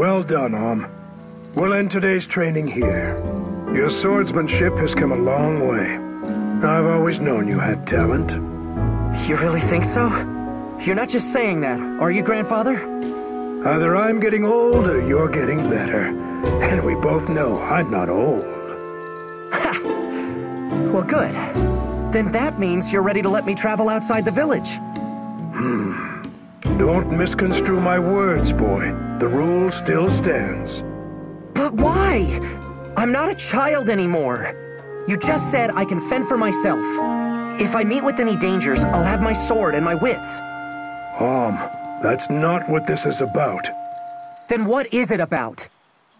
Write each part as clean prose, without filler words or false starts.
Well done, Om. We'll end today's training here. Your swordsmanship has come a long way. I've always known you had talent. You really think so? You're not just saying that, are you, Grandfather? Either I'm getting old or you're getting better. And we both know I'm not old. Ha! Well, good. Then that means you're ready to let me travel outside the village. Don't misconstrue my words, boy. The rule still stands. But why? I'm not a child anymore. You just said I can fend for myself. If I meet with any dangers, I'll have my sword and my wits. That's not what this is about. Then what is it about?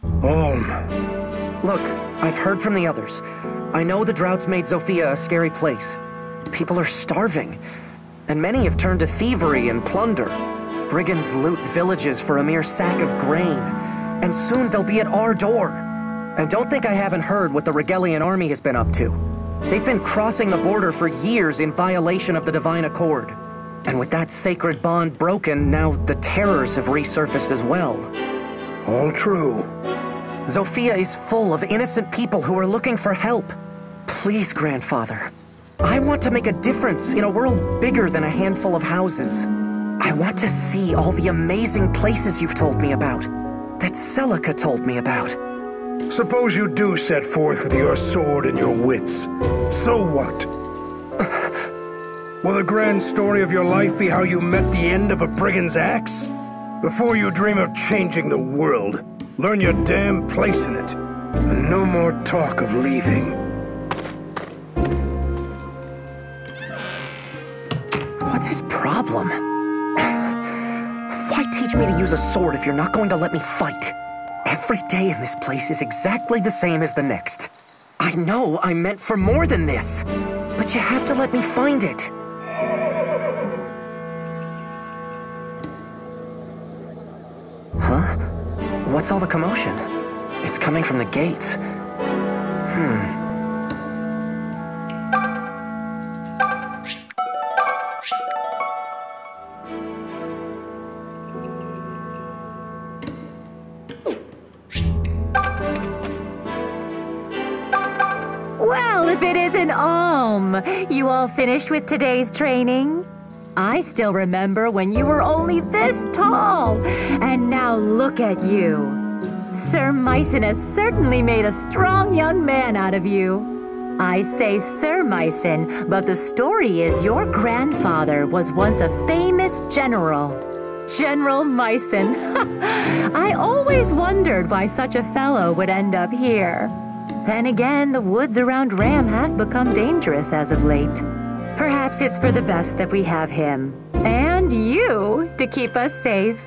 Look, I've heard from the others. I know the drought's made Zofia a scary place. People are starving, and many have turned to thievery and plunder. Brigands loot villages for a mere sack of grain, and soon they'll be at our door. And don't think I haven't heard what the Regalian army has been up to. They've been crossing the border for years in violation of the Divine Accord. And with that sacred bond broken, now the terrors have resurfaced as well. All true. Zofia is full of innocent people who are looking for help. Please, Grandfather. I want to make a difference in a world bigger than a handful of houses. I want to see all the amazing places you've told me about, that Celica told me about. Suppose you do set forth with your sword and your wits. So what? Will the grand story of your life be how you met the end of a brigand's axe? Before you dream of changing the world, learn your damn place in it. And no more talk of leaving. What's his problem? Why teach me to use a sword if you're not going to let me fight? Every day in this place is exactly the same as the next. I know I'm meant for more than this, but you have to let me find it. Huh? What's all the commotion? It's coming from the gates. Well, if it isn't you all finished with today's training? I still remember when you were only this tall, and now look at you. Sir Mycen has certainly made a strong young man out of you. I say Sir Mycen, but the story is your grandfather was once a famous general. General Mycen. I always wondered why such a fellow would end up here. Then again, the woods around Ram have become dangerous as of late. Perhaps it's for the best that we have him, and you, to keep us safe.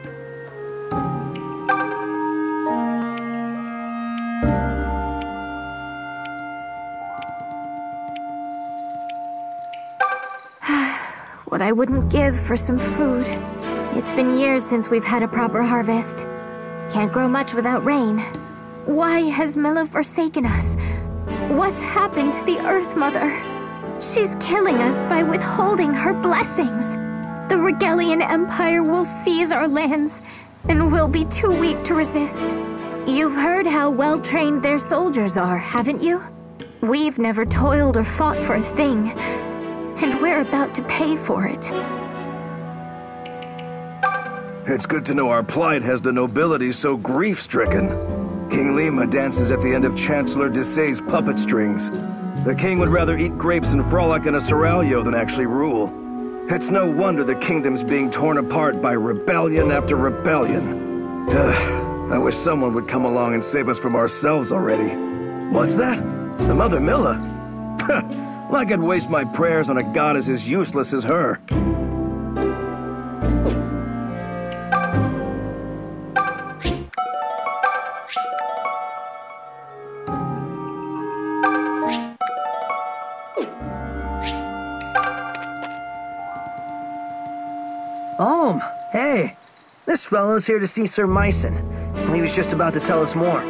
What I wouldn't give for some food. It's been years since we've had a proper harvest. Can't grow much without rain. Why has Milla forsaken us? What's happened to the Earth Mother? She's killing us by withholding her blessings. The Regalian Empire will seize our lands, and we'll be too weak to resist. You've heard how well-trained their soldiers are, haven't you? We've never toiled or fought for a thing, and we're about to pay for it. It's good to know our plight has the nobility so grief-stricken. King Lima dances at the end of Chancellor Desay's puppet strings. The king would rather eat grapes and frolic in a seraglio than actually rule. It's no wonder the kingdom's being torn apart by rebellion after rebellion. I wish someone would come along and save us from ourselves already. What's that? The Mother Milla? Like I'd waste my prayers on a goddess as useless as her. Hey, this fellow's here to see Sir Mycen. He was just about to tell us more.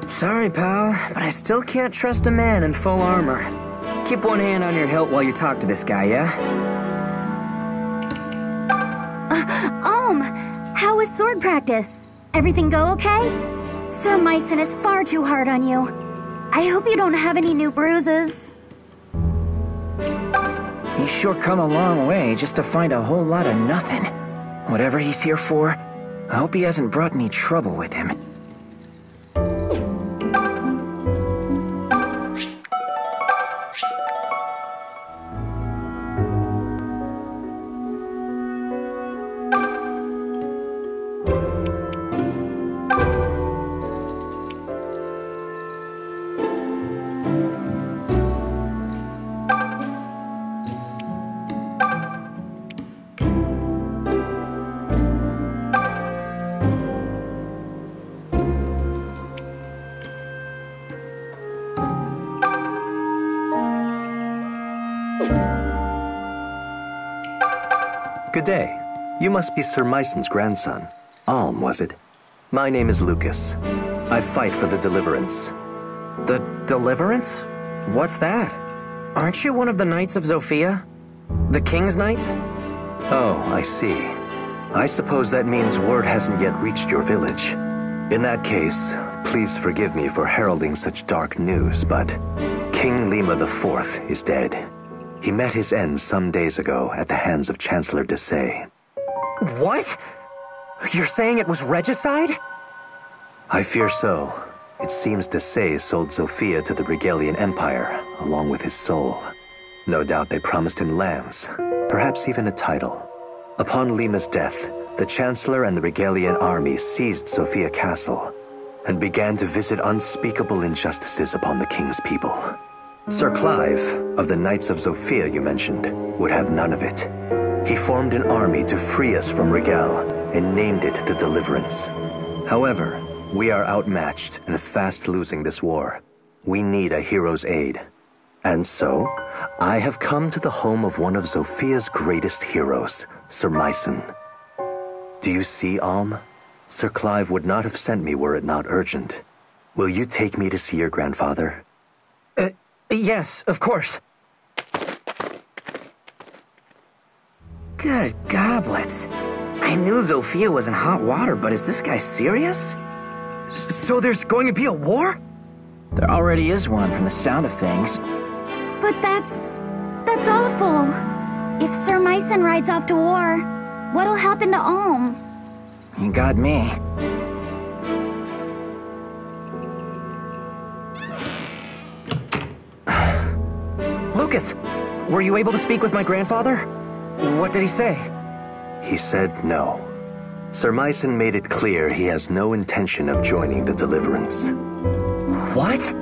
Sorry, pal, but I still can't trust a man in full armor. Keep one hand on your hilt while you talk to this guy, yeah? sword practice? Everything go okay? Sir Myson is far too hard on you. I hope you don't have any new bruises. He's sure come a long way just to find a whole lot of nothing. Whatever he's here for, I hope he hasn't brought any trouble with him. Good day. You must be Sir Myson's grandson. Alm, was it? My name is Lucas. I fight for the Deliverance. The Deliverance? What's that? Aren't you one of the Knights of Zofia? The King's Knights? Oh, I see. I suppose that means word hasn't yet reached your village. In that case, please forgive me for heralding such dark news, but King Lima IV is dead. He met his end some days ago at the hands of Chancellor Desai. What? You're saying it was regicide? I fear so. It seems Desai sold Zofia to the Regalian Empire, along with his soul. No doubt they promised him lands, perhaps even a title. Upon Lima's death, the Chancellor and the Regalian army seized Zofia Castle, and began to visit unspeakable injustices upon the king's people. Sir Clive, of the Knights of Zofia you mentioned, would have none of it. He formed an army to free us from Regal, and named it the Deliverance. However, we are outmatched and fast losing this war. We need a hero's aid. And so, I have come to the home of one of Zofia's greatest heroes, Sir Myson. Do you see, Alm? Sir Clive would not have sent me were it not urgent. Will you take me to see your grandfather? Yes, of course. Good goblets. I knew Zofia was in hot water, but is this guy serious? So there's going to be a war? There already is one from the sound of things. But that's awful. If Sir Myson rides off to war, what'll happen to Alm? You got me. Lucas, were you able to speak with my grandfather? What did he say? He said no. Sir Myson made it clear he has no intention of joining the Deliverance. What?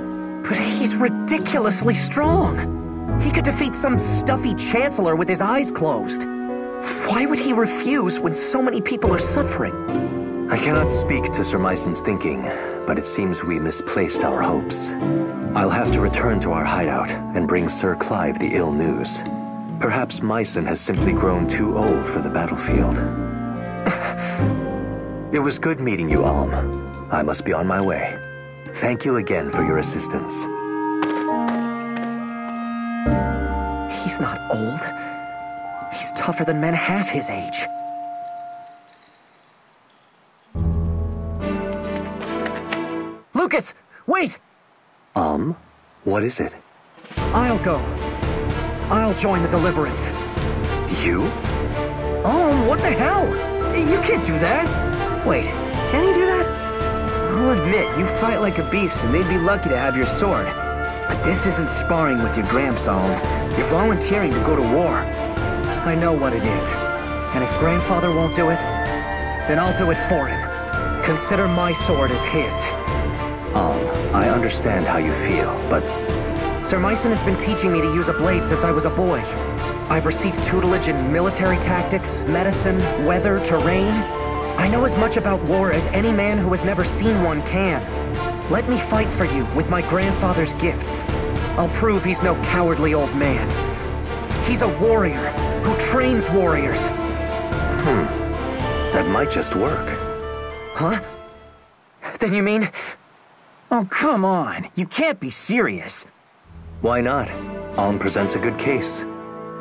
But he's ridiculously strong. He could defeat some stuffy chancellor with his eyes closed. Why would he refuse when so many people are suffering? I cannot speak to Sir Myson's thinking, but it seems we misplaced our hopes. I'll have to return to our hideout and bring Sir Clive the ill news. Perhaps Myson has simply grown too old for the battlefield. It was good meeting you, Alm. I must be on my way. Thank you again for your assistance. He's not old. He's tougher than men half his age. Lucas, wait! What is it? I'll go. I'll join the Deliverance. You? Oh, what the hell? You can't do that. Wait, can he do that? I'll admit, you fight like a beast and they'd be lucky to have your sword. But this isn't sparring with your grandson. You're volunteering to go to war. I know what it is. And if grandfather won't do it, then I'll do it for him. Consider my sword as his. I understand how you feel, but... Sir Myson has been teaching me to use a blade since I was a boy. I've received tutelage in military tactics, medicine, weather, terrain. I know as much about war as any man who has never seen one can. Let me fight for you with my grandfather's gifts. I'll prove he's no cowardly old man. He's a warrior who trains warriors. That might just work. Huh? Then you mean... Oh, come on. You can't be serious. Why not? Alm presents a good case.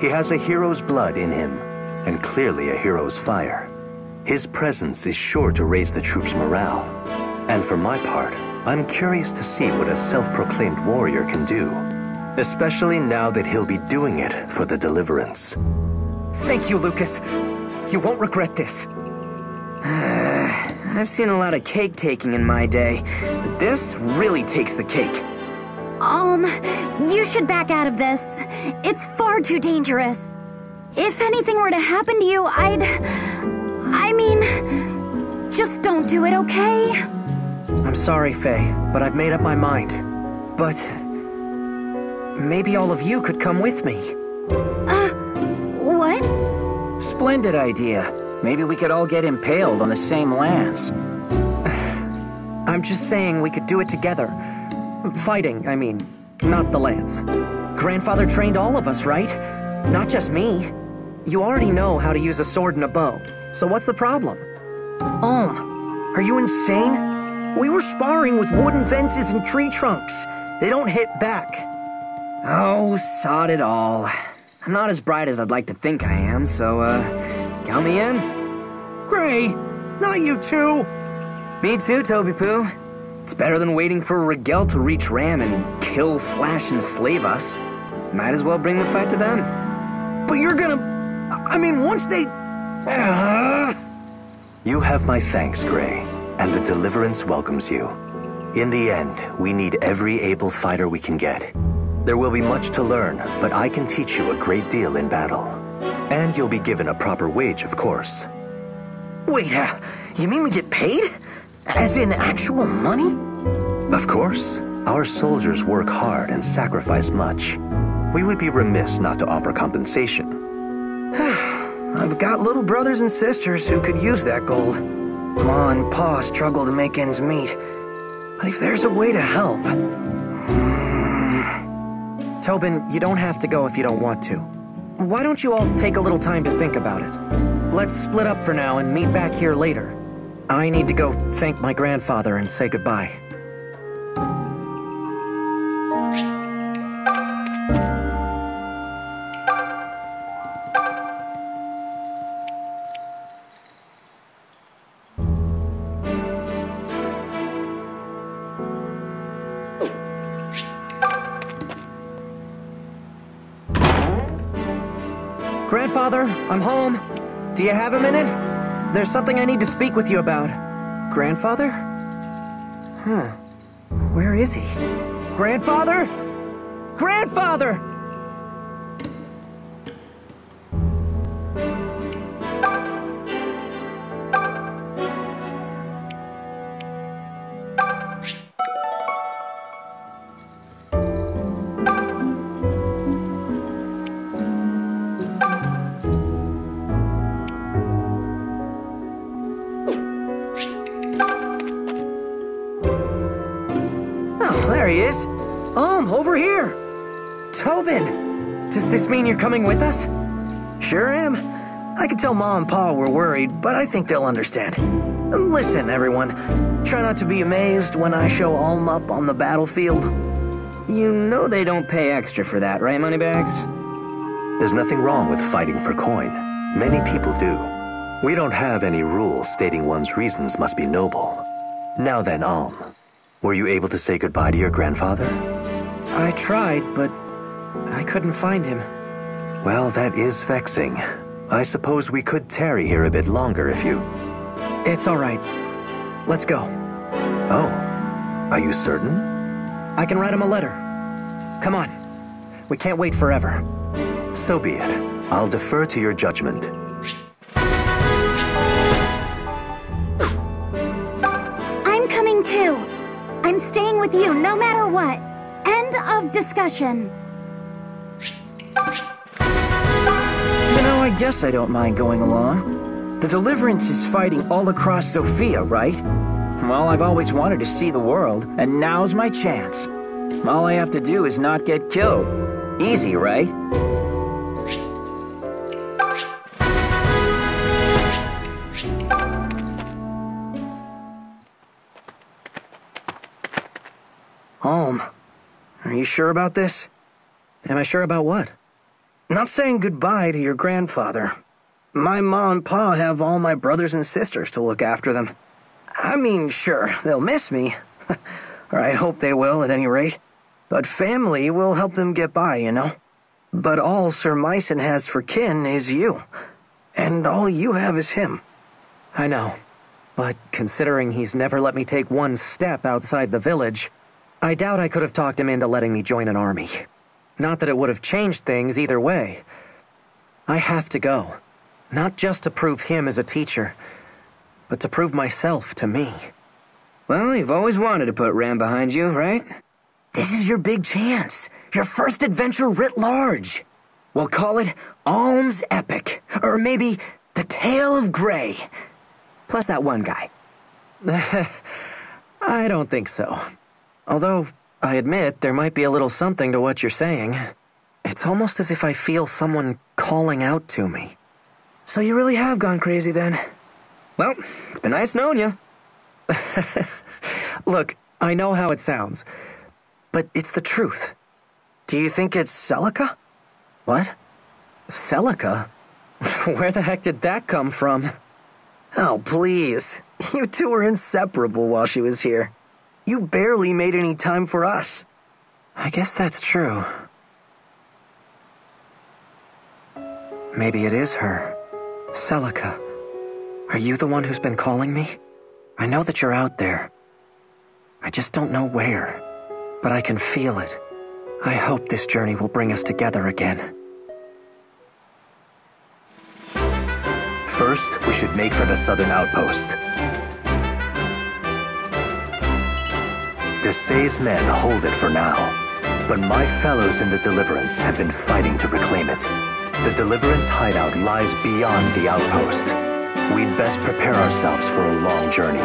He has a hero's blood in him, and clearly a hero's fire. His presence is sure to raise the troops' morale. And for my part, I'm curious to see what a self-proclaimed warrior can do. Especially now that he'll be doing it for the Deliverance. Thank you, Lucas. You won't regret this. I've seen a lot of cake-taking in my day, but this really takes the cake. You should back out of this. It's far too dangerous. If anything were to happen to you, just don't do it, okay? I'm sorry, Faye, but I've made up my mind. But maybe all of you could come with me. What? Splendid idea. Maybe we could all get impaled on the same lance. I'm just saying we could do it together. Fighting, I mean, not the lance. Grandfather trained all of us, right? Not just me. You already know how to use a sword and a bow, so what's the problem? Are you insane? We were sparring with wooden fences and tree trunks. They don't hit back. Oh, sod it all. I'm not as bright as I'd like to think I am, so, count me in. Gray, not you too. Me too, Toby Poo. It's better than waiting for Rigel to reach Ram and kill, slash, and slave us. Might as well bring the fight to them. But you're gonna... once they... You have my thanks, Gray, and the Deliverance welcomes you. In the end, we need every able fighter we can get. There will be much to learn, but I can teach you a great deal in battle. And you'll be given a proper wage, of course. Wait, you mean we get paid? As in actual money? Of course. Our soldiers work hard and sacrifice much. We would be remiss not to offer compensation. I've got little brothers and sisters who could use that gold. Ma and Pa struggle to make ends meet. But if there's a way to help... Tobin, you don't have to go if you don't want to. Why don't you all take a little time to think about it? Let's split up for now and meet back here later. I need to go thank my grandfather and say goodbye. Grandfather, I'm home. Do you have a minute? There's something I need to speak with you about. Grandfather? Where is he? Grandfather? Grandfather! There he is. Over here. Tobin, does this mean you're coming with us? Sure am. I could tell Ma and Pa we're worried, but I think they'll understand. Listen, everyone, try not to be amazed when I show Alm up on the battlefield. You know they don't pay extra for that, right, Moneybags? There's nothing wrong with fighting for coin. Many people do. We don't have any rules stating one's reasons must be noble. Now then, Alm, were you able to say goodbye to your grandfather? I tried, but I couldn't find him. Well, that is vexing. I suppose we could tarry here a bit longer if you... It's all right. Let's go. Oh, are you certain? I can write him a letter. Come on. We can't wait forever. So be it. I'll defer to your judgment. I'm coming too. I'm staying with you no matter what. End of discussion. I guess I don't mind going along. The Deliverance is fighting all across Zofia, right? Well, I've always wanted to see the world, and now's my chance. All I have to do is not get killed. Easy, right? Alm, are you sure about this? Am I sure about what? Not saying goodbye to your grandfather. My ma and pa have all my brothers and sisters to look after them. I mean, sure, they'll miss me. Or I hope they will, at any rate. But family will help them get by, you know? But all Sir Myson has for kin is you. And all you have is him. I know. But considering he's never let me take one step outside the village, I doubt I could have talked him into letting me join an army. Not that it would have changed things either way. I have to go. Not just to prove him as a teacher, but to prove myself to me. Well, you've always wanted to put Ram behind you, right? This is your big chance. Your first adventure writ large. We'll call it Alm's Epic. Or maybe The Tale of Grey. Plus that one guy. I don't think so. Although, I admit there might be a little something to what you're saying. It's almost as if I feel someone calling out to me. So you really have gone crazy then. Well, it's been nice knowing you. Look, I know how it sounds, but it's the truth. Do you think it's Celica? What? Celica? Where the heck did that come from? Oh, please. You two were inseparable while she was here. You barely made any time for us. I guess that's true. Maybe it is her. Celica. Are you the one who's been calling me? I know that you're out there. I just don't know where. But I can feel it. I hope this journey will bring us together again. First, we should make for the southern outpost. Desay's men hold it for now, but my fellows in the Deliverance have been fighting to reclaim it. The Deliverance hideout lies beyond the outpost. We'd best prepare ourselves for a long journey.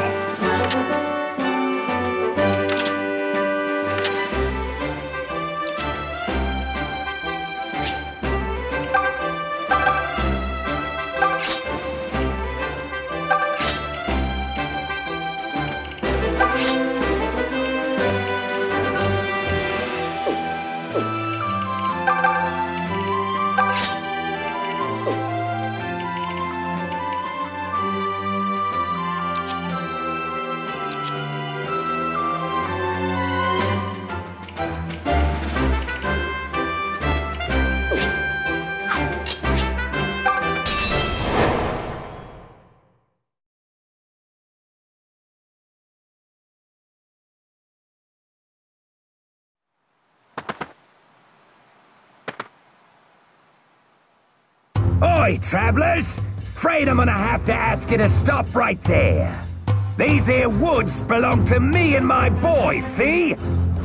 Oi, travellers! Afraid I'm gonna have to ask you to stop right there. These here woods belong to me and my boys, see?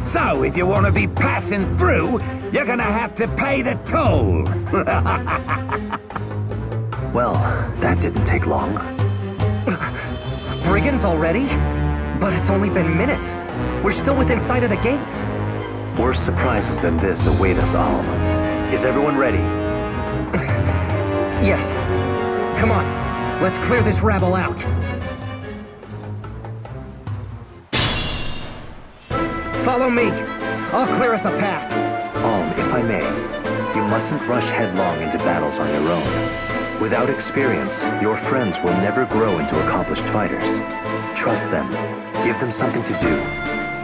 So, if you want to be passing through, you're gonna have to pay the toll. Well, that didn't take long. Brigands already? But it's only been minutes. We're still within sight of the gates. Worse surprises than this await us all. Is everyone ready? Yes. Come on, let's clear this rabble out. Follow me. I'll clear us a path. Alm, if I may, you mustn't rush headlong into battles on your own. Without experience, your friends will never grow into accomplished fighters. Trust them. Give them something to do.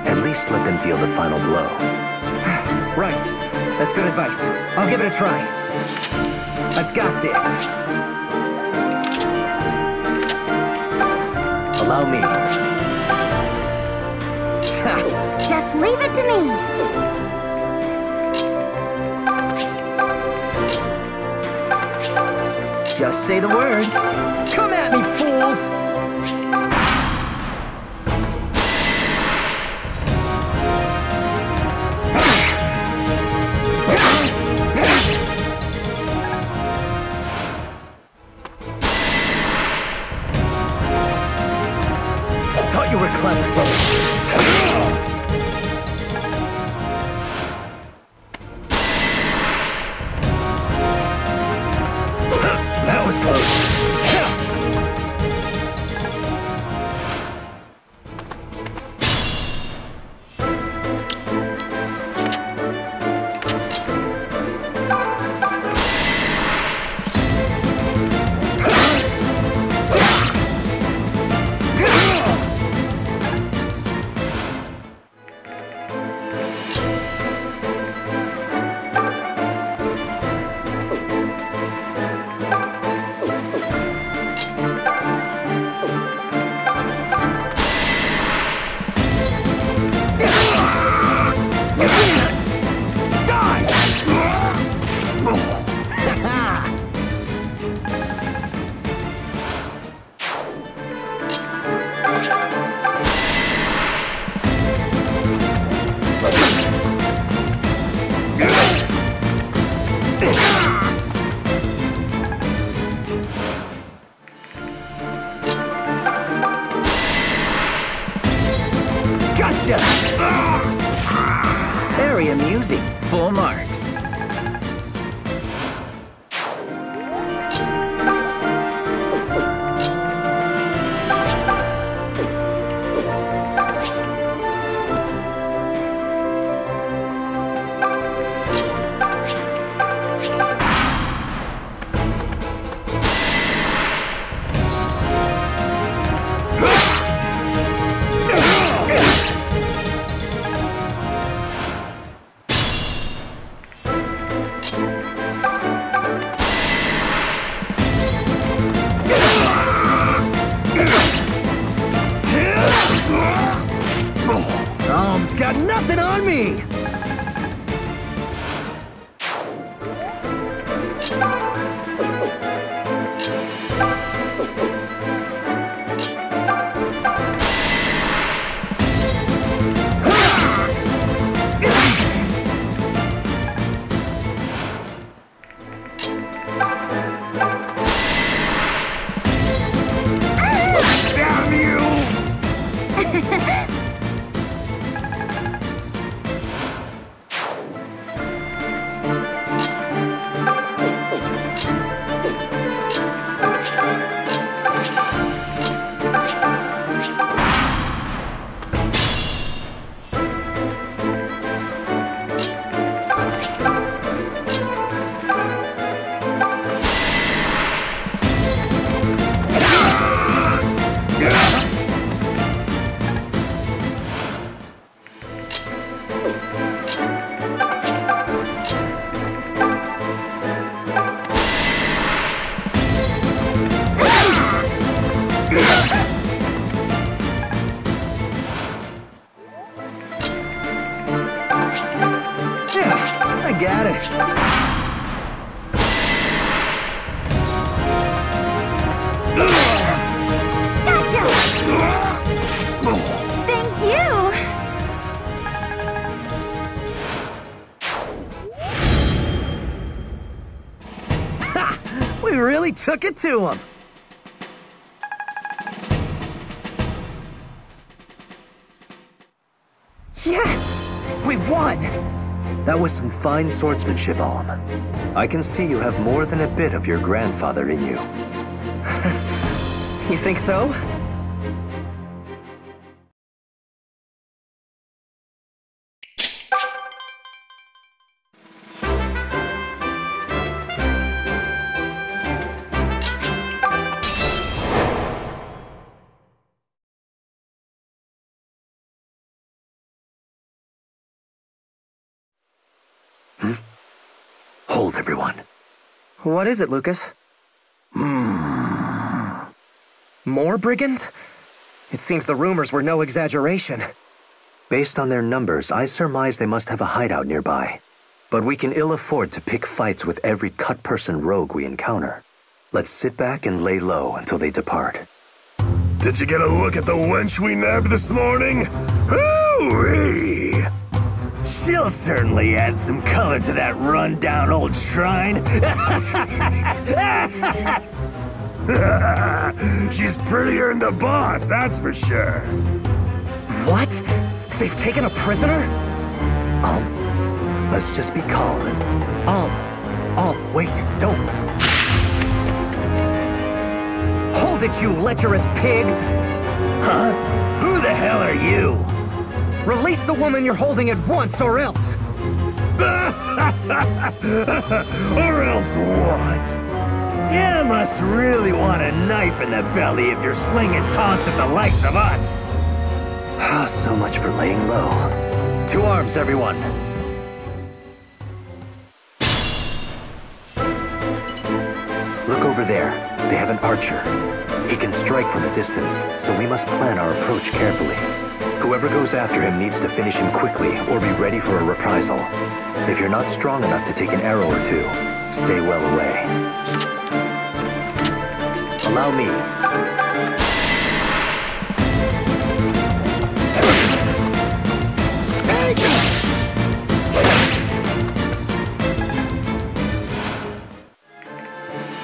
At least let them deal the final blow. Right. That's good advice. I'll give it a try. I've got this. Allow me. Just leave it to me. Just say the word. Come at me, fools! Thought you were clever, That was close. Very amusing. Full marks. Got nothing on me! Damn you! Got it. Gotcha! Thank you! Ha! We really took it to him. Yes! We won! That was some fine swordsmanship, Alm. I can see you have more than a bit of your grandfather in you. You think so? Hold, everyone. What is it, Lucas? More brigands? It seems the rumors were no exaggeration. Based on their numbers, I surmise they must have a hideout nearby. But we can ill afford to pick fights with every cut-person rogue we encounter. Let's sit back and lay low until they depart. Did you get a look at the wench we nabbed this morning? Hoo-wee! She'll certainly add some color to that run-down old shrine. She's prettier than the boss, that's for sure. What? They've taken a prisoner? Let's just be calm and... wait, don't. Hold it, you lecherous pigs! Huh? Who the hell are you? Release the woman you're holding at once, or else! Or else what? You must really want a knife in the belly if you're slinging taunts at the likes of us. So much for laying low. To arms, everyone. Look over there. They have an archer. He can strike from a distance, so we must plan our approach carefully. Whoever goes after him needs to finish him quickly or be ready for a reprisal. If you're not strong enough to take an arrow or two, stay well away. Allow me.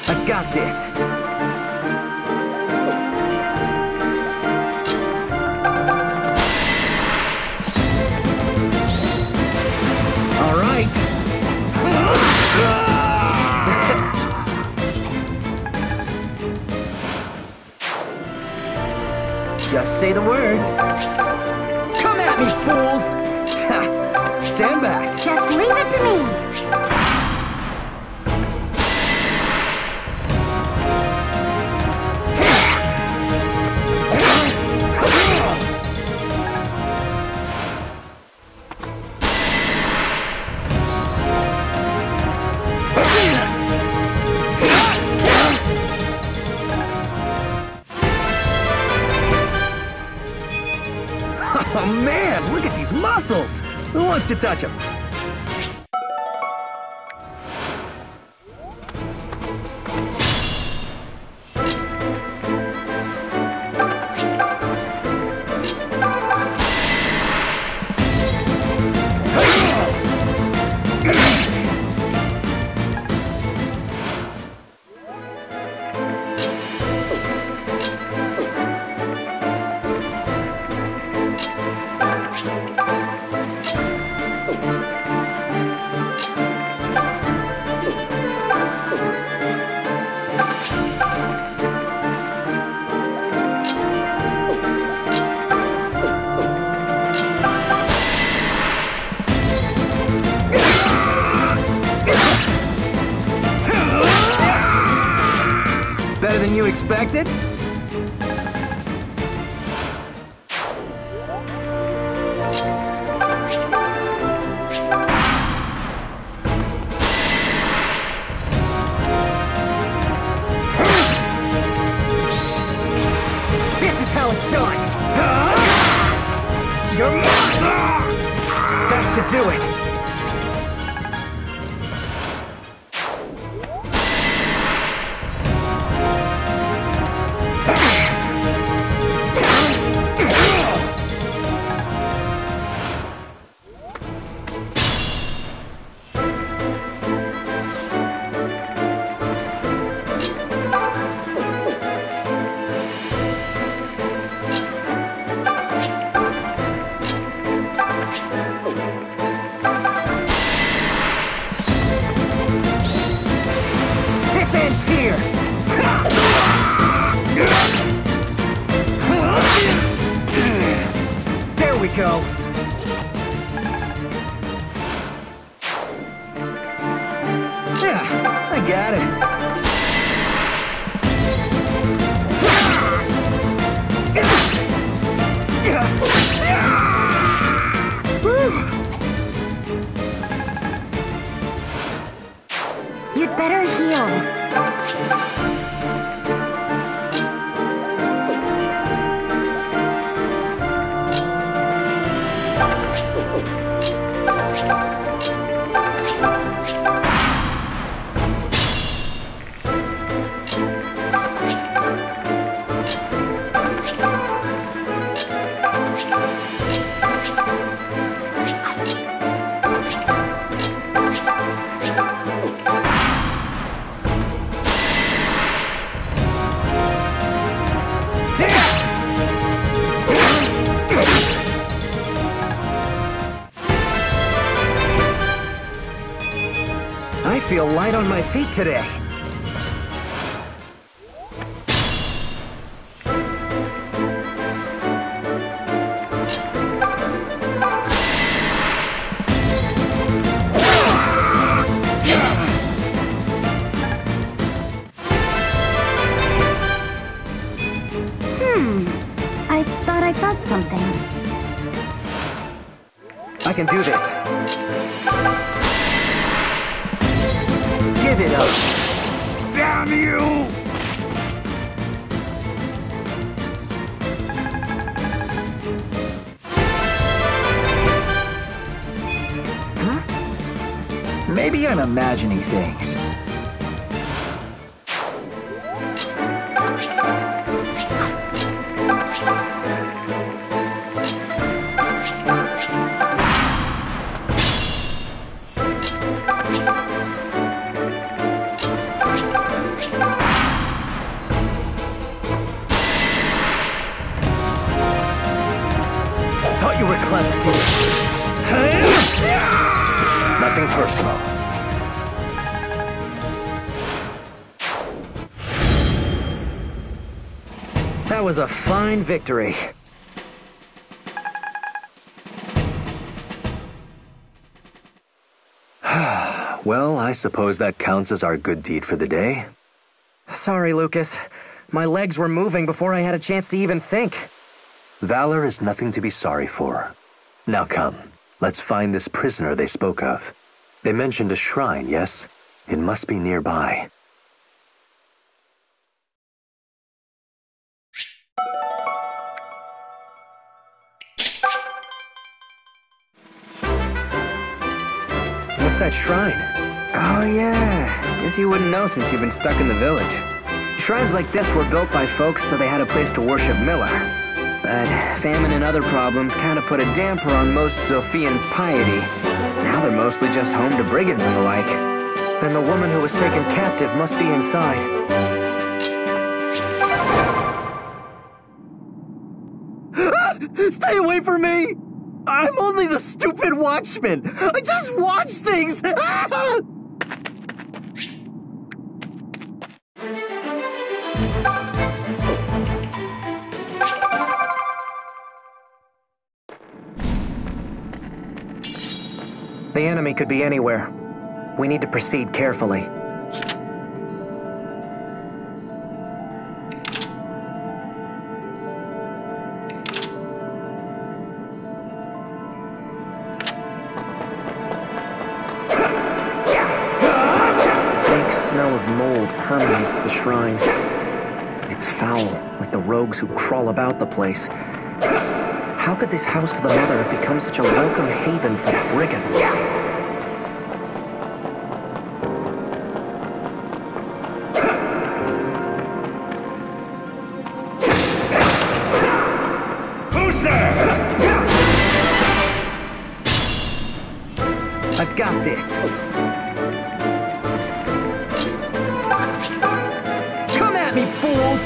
I've got this. Just say the word. Come at me, fools! Stand back. Just leave it to me. Oh man, look at these muscles! Who wants to touch them? Better than you expected? This is how it's done! You're mine! That should do it! Ends here! There we go! Yeah, I got it. You'd better heal. I feel light on my feet today. I thought I felt something. I can do this. Give it up. Damn you! Maybe I'm imagining things. Thought you were clever, didn't you? Nothing personal. That That was a fine victory. Well, I suppose that counts as our good deed for the day. Sorry, Lucas. My legs were moving before I had a chance to even think. Valor is nothing to be sorry for. Now come, let's find this prisoner they spoke of. They mentioned a shrine, yes? It must be nearby. What's that shrine? Oh yeah, guess you wouldn't know since you've been stuck in the village. Shrines like this were built by folks so they had a place to worship Miller. But famine and other problems kind of put a damper on most Zofians' piety. Now they're mostly just home to brigands and the like. Then the woman who was taken captive must be inside. Stay away from me! I'm only the stupid watchman! I just watch things! The enemy could be anywhere. We need to proceed carefully. Smell of mold permeates the shrine. It's foul, like the rogues who crawl about the place. How could this house to the mother have become such a welcome haven for brigands? Who's there? I've got this. Me fools!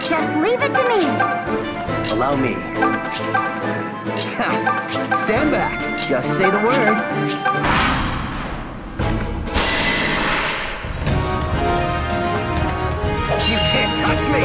Just leave it to me. Allow me. Stand back. Just say the word. You can't touch me!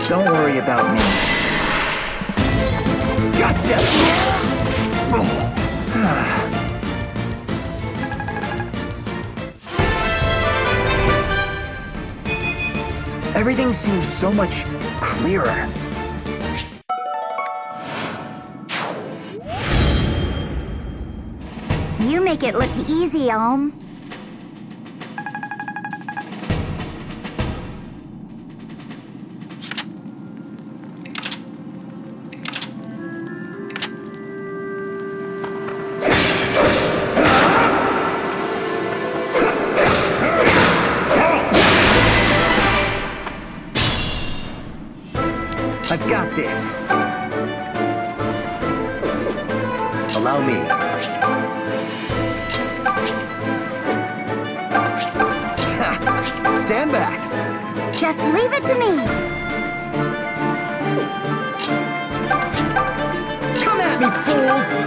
Don't worry about me. Gotcha! Everything seems so much clearer. You make it look easy, Alm. I've got this. Allow me. Stand back. Just leave it to me. Come at me, fools!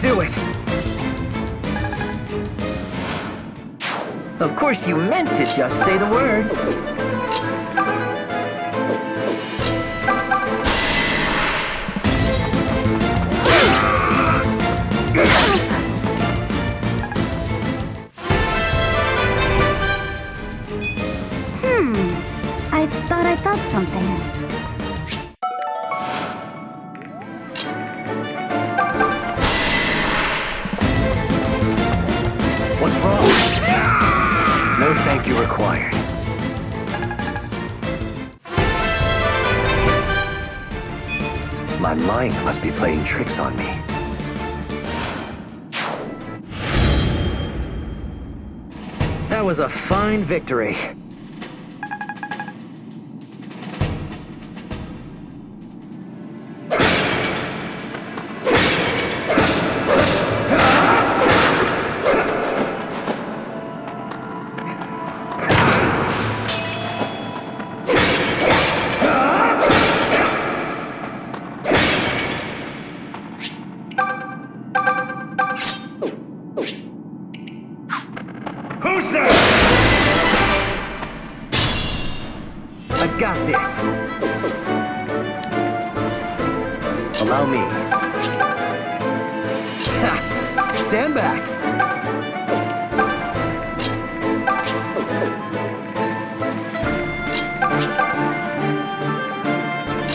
do it! Of course you meant to just say the word. I thought I felt something. What's wrong? No thank you required. My mind must be playing tricks on me. That was a fine victory. I've got this. Allow me. Stand back.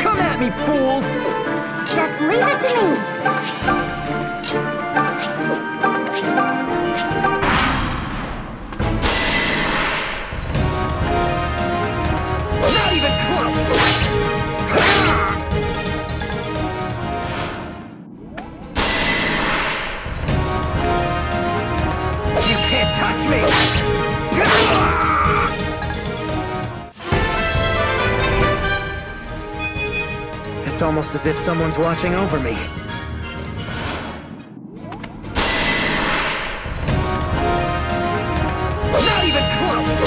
Come at me, fools! Just leave it to me. Not even close! You can't touch me! It's almost as if someone's watching over me. Not even close!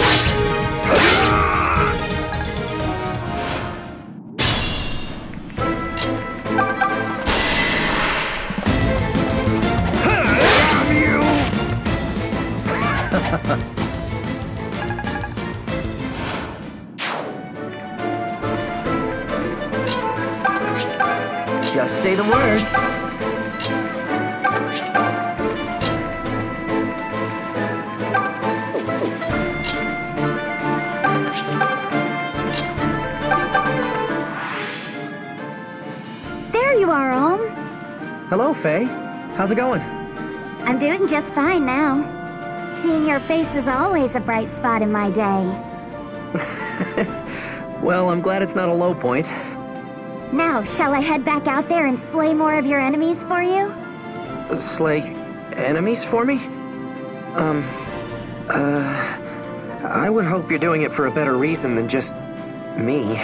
Just say the word. There you are, Olm. Hello, Faye. How's it going? I'm doing just fine now. Seeing your face is always a bright spot in my day. Well, I'm glad it's not a low point. Now, shall I head back out there and slay more of your enemies for you? Slay enemies for me? I would hope you're doing it for a better reason than just me.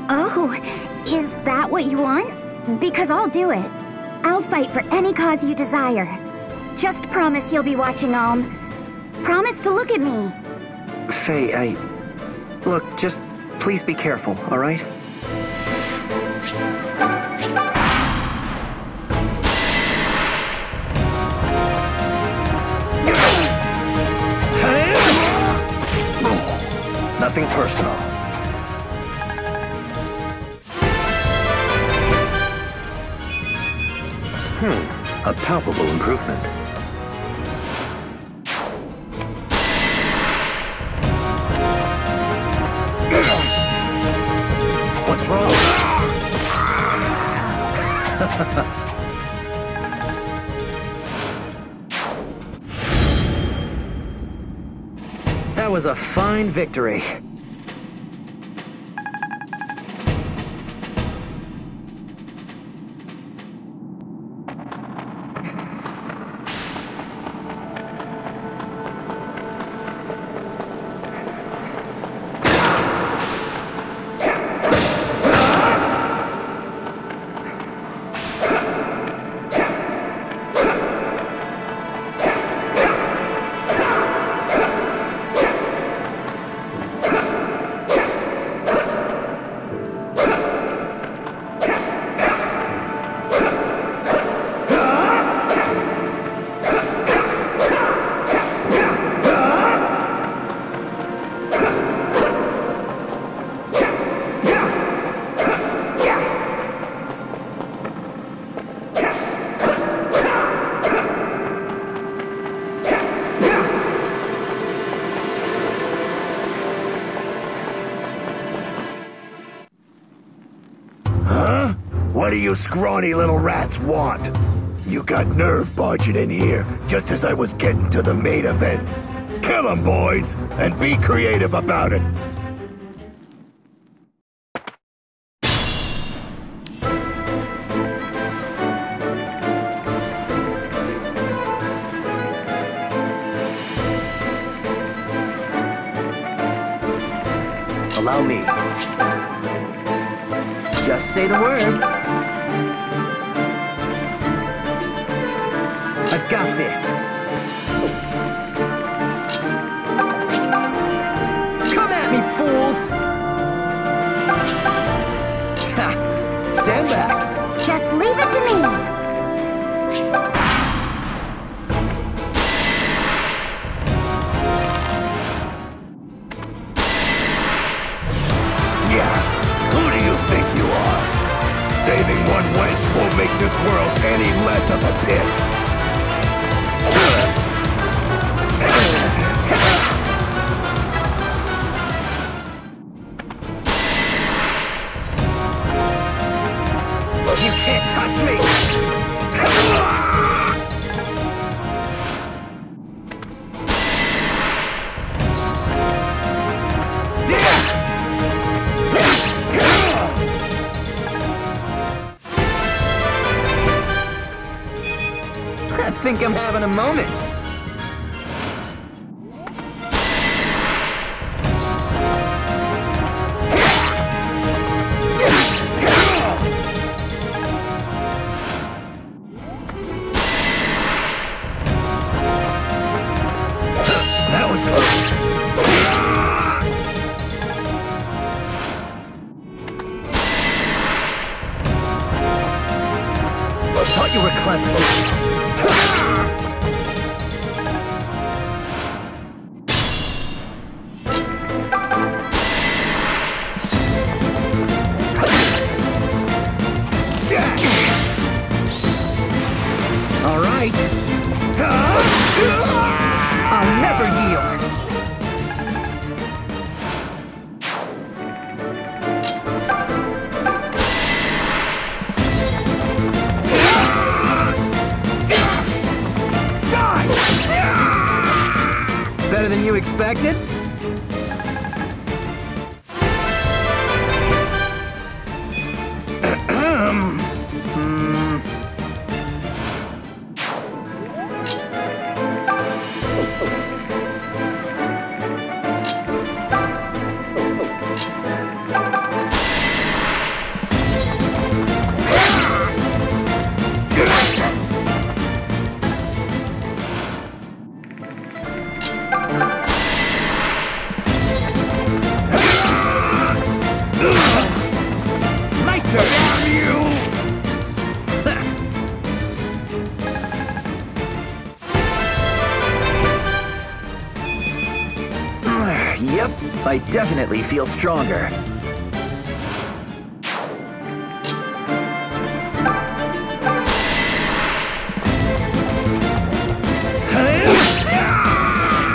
Oh, is that what you want? Because I'll do it. I'll fight for any cause you desire. Just promise you'll be watching, Olm. Promise to look at me. Faye, Look, just please be careful, all right? Nothing personal. A palpable improvement. What's wrong? That was a fine victory. do you scrawny little rats want? You got nerve barging in here, just as I was getting to the main event. Kill 'em, boys, and be creative about it. Allow me. Just say the word. I've got this. Come at me, fools! Stand back. Just leave it to me. Yeah, who do you think you are? Saving one wench won't make this world any less of a pit. You can't touch me! I think I'm having a moment. That was close. I thought you were clever, didn't you? All right. I'll never yield. Die! Better than you expected? My turn! Damn you! Yep, I definitely feel stronger.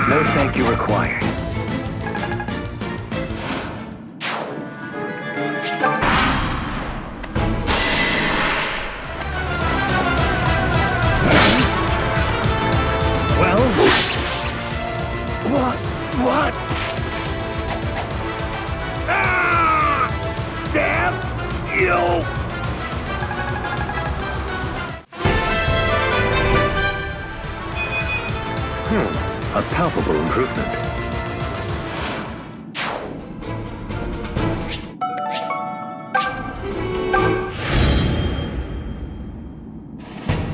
No thank you required. Well? What? Ah! Damn you! A palpable improvement.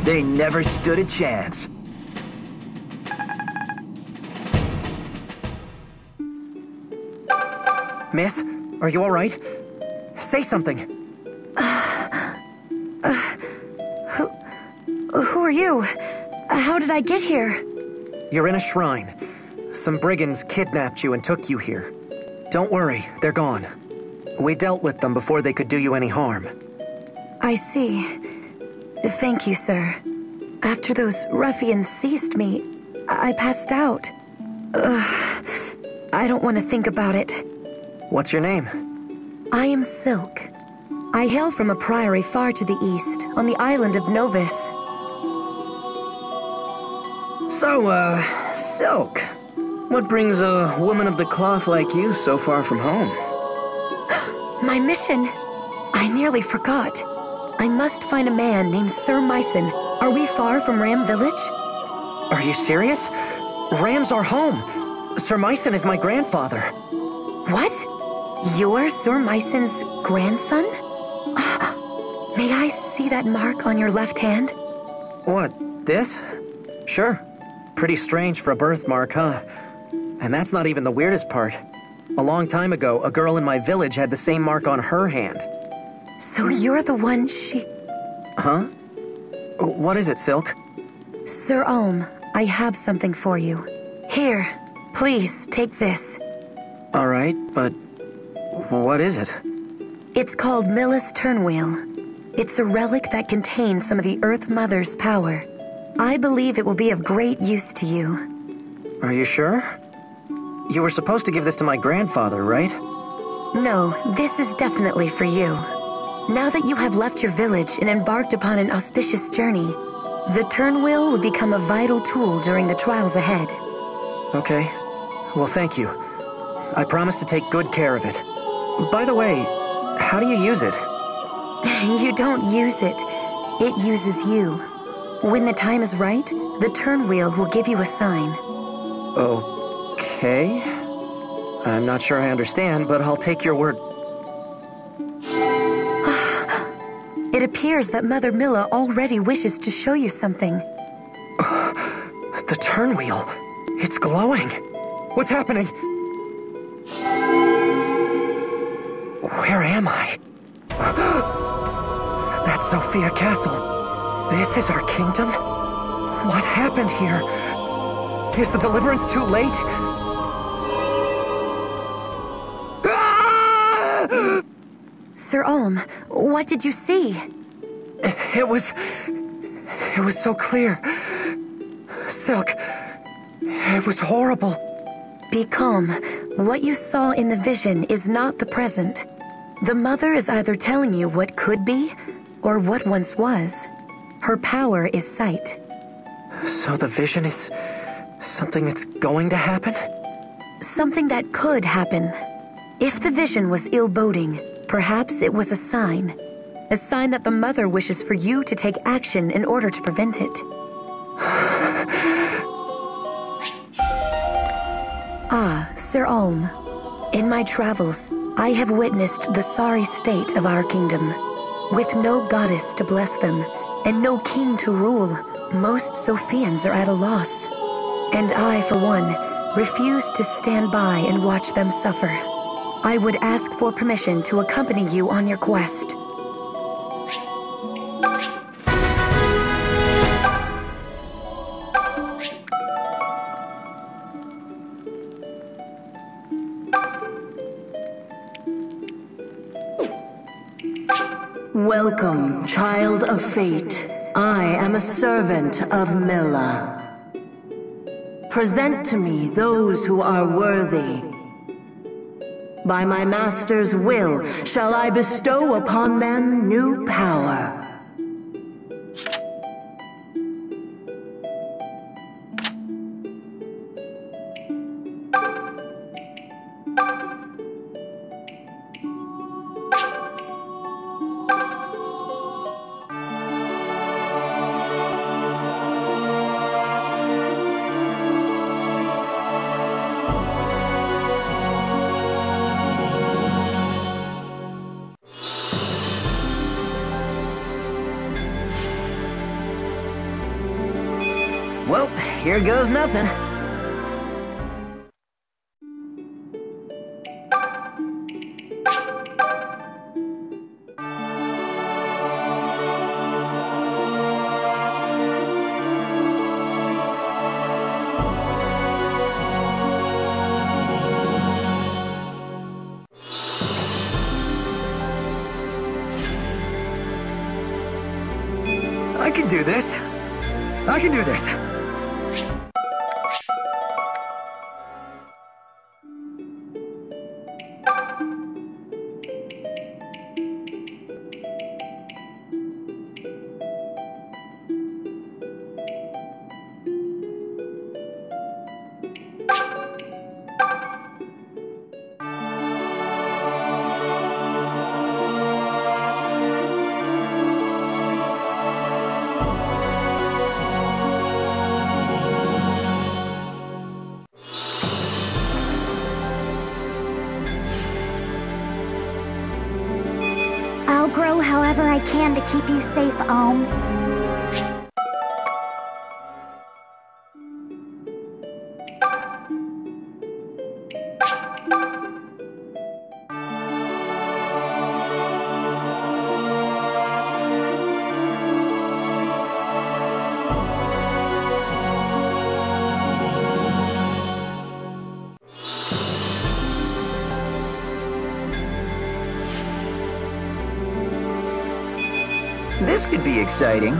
They never stood a chance. Miss, are you all right? Say something. Who are you? How did I get here? You're in a shrine. Some brigands kidnapped you and took you here. Don't worry, they're gone. We dealt with them before they could do you any harm. I see. Thank you, sir. After those ruffians seized me, I passed out. I don't want to think about it. What's your name? I am Silque. I hail from a priory far to the east, on the island of Novus. So, Silque, what brings a woman of the cloth like you so far from home? My mission! I nearly forgot. I must find a man named Sir Myson. Are we far from Ram Village? Are you serious? Ram's our home. Sir Myson is my grandfather. What? You're Sir Myson's grandson? May I see that mark on your left hand? What, this? Sure. Pretty strange for a birthmark, huh? And that's not even the weirdest part. A long time ago, a girl in my village had the same mark on her hand. So you're the one she... Huh? What is it, Silque? Sir Ulm, I have something for you. Here, please, take this. All right, but what is it? It's called Milla's Turnwheel. It's a relic that contains some of the Earth Mother's power. I believe it will be of great use to you. Are you sure? You were supposed to give this to my grandfather, right? No, this is definitely for you. Now that you have left your village and embarked upon an auspicious journey, the Turnwheel will become a vital tool during the trials ahead. Okay. Well, thank you. I promise to take good care of it. By the way, how do you use it? You don't use it. It uses you. When the time is right, the Turnwheel will give you a sign. Okay. I'm not sure I understand, but I'll take your word. It appears that Mother Milla already wishes to show you something. The Turnwheel. It's glowing. What's happening? Where am I? That's Zofia Castle. This is our kingdom? What happened here? Is the deliverance too late? Sir Ulm, what did you see? It was so clear. Silque, it was horrible. Be calm. What you saw in the vision is not the present. The Mother is either telling you what could be, or what once was. Her power is sight. So the vision is something that's going to happen? Something that could happen. If the vision was ill-boding, perhaps it was a sign. A sign that the Mother wishes for you to take action in order to prevent it. Sir Ulm. In my travels, I have witnessed the sorry state of our kingdom. With no goddess to bless them, and no king to rule, most Zofians are at a loss. And I, for one, refuse to stand by and watch them suffer. I would ask for permission to accompany you on your quest. Welcome, child of fate. I am a servant of Milla. Present to me those who are worthy. By my master's will shall I bestow upon them new power. Well, here goes nothing. I can do this. I can do this. I'll grow however I can to keep you safe, Alm. This could be exciting.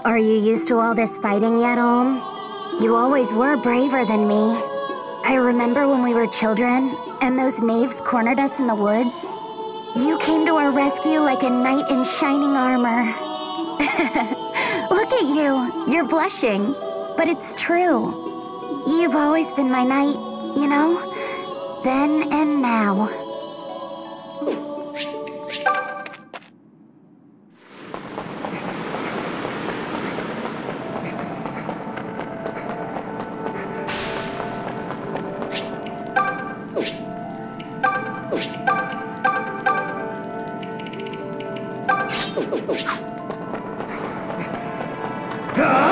Are you used to all this fighting yet, Alm? You always were braver than me. I remember when we were children, and those knaves cornered us in the woods. You came to our rescue like a knight in shining armor. Look at you, you're blushing. But it's true. You've always been my knight, you know? Then and now. Ah!